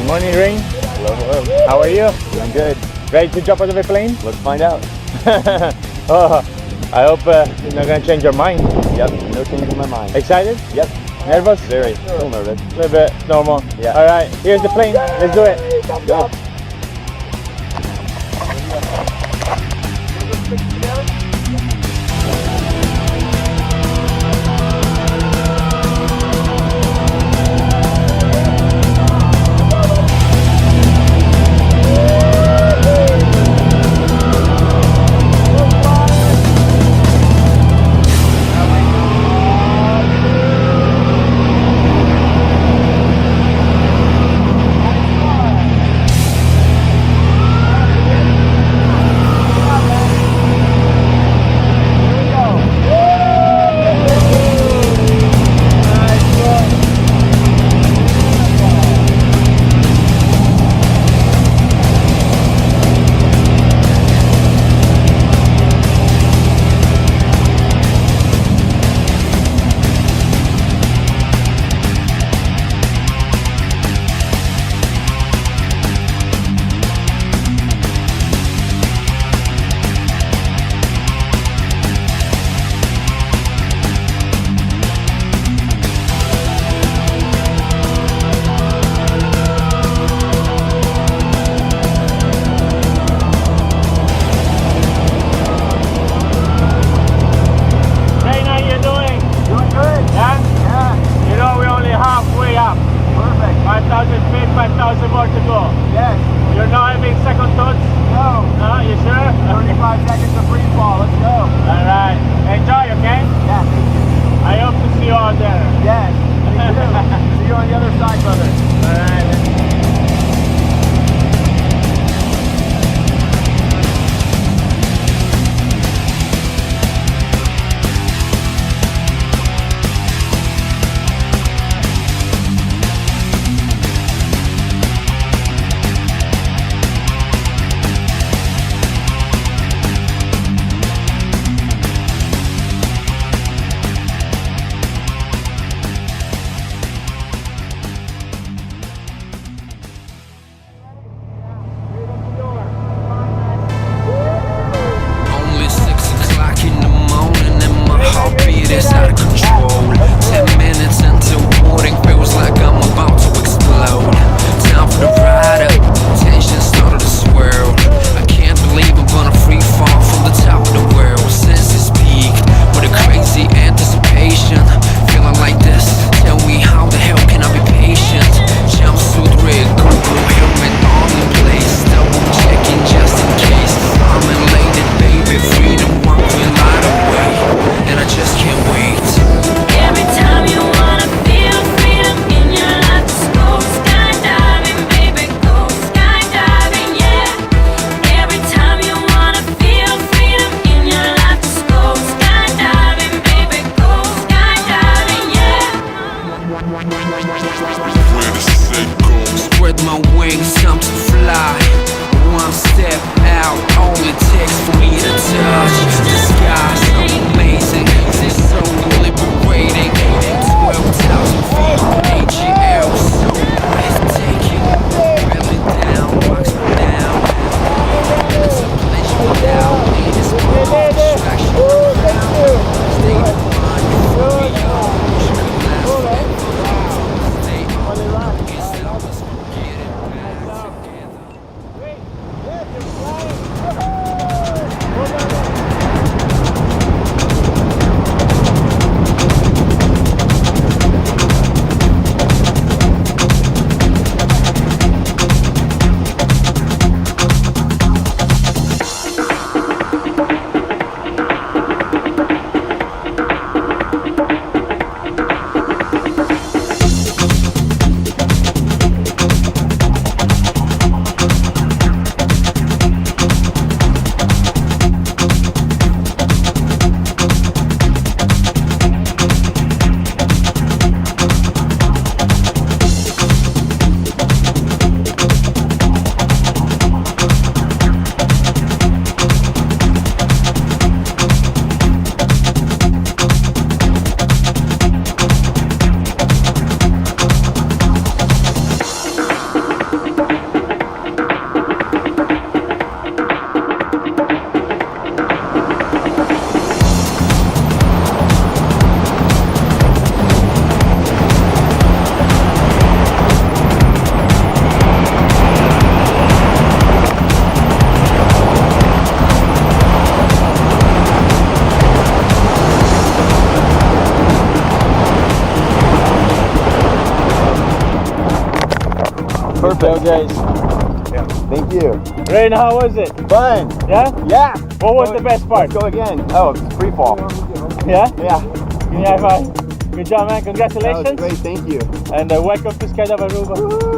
Good morning, Rain. Hello, hello. How are you? I'm good. Ready to jump out of the plane? Let's find out. Oh, I hope you're not gonna change your mind. Yep, no change in my mind. Excited? Yep. Nervous? Very. A little nervous. A little bit. Normal. Yeah. All right. Here's the plane. Let's do it. Go. Rain, how you doing? Doing good. Yeah? Yeah. You know we're only halfway up. Perfect. 5,000 feet, 5,000 more to go. Yes. You're not having second thoughts? No. No, you sure? 35 seconds of free fall. Let's go. All right. Enjoy, okay? Yeah, thank you. I hope to see you out there. Yes. Me too. See you on the other side, brother. All right. Only 6 o'clock in the morning and my heartbeat is out of control. 10 minutes into boarding, feels like I'm about to explode. Time for the ride up, tension started to swirl. I can't believe I'm gonna free fall from the top of the world. Senses peaked with a crazy anticipation. Feeling like this, tell me how the hell can I be patient? Jumpsuit rig, Google helmet all in place. Double checking just in case. I'm elated, baby, freedom won't be light away, and I just can't wait. Every time you wanna feel freedom in your life, just go skydiving, baby, go skydiving, yeah. Every time you wanna feel freedom in your life, just go skydiving, baby, go skydiving, yeah. Spread my wings, time to fly. One step out, all it takes for me to touch the sky. So amazing, it's so liberating. 12,000 feet, AGL, so breathtaking. Really down, box me down. It's a pleasure without me. It's more distraction around. Stay the mind, free up. Should last forever. Stay on, can't stop us from getting back together. Wait, yes, you're flying. Good job, guys. Thank you. Rain, how was it? Fun. Yeah? Yeah. What was the best part? Let's go again. Oh, it's free fall. Yeah? Yeah. Give me a high five. Good job, man. That was Congratulations. great. Thank you. And welcome to Skydive Aruba.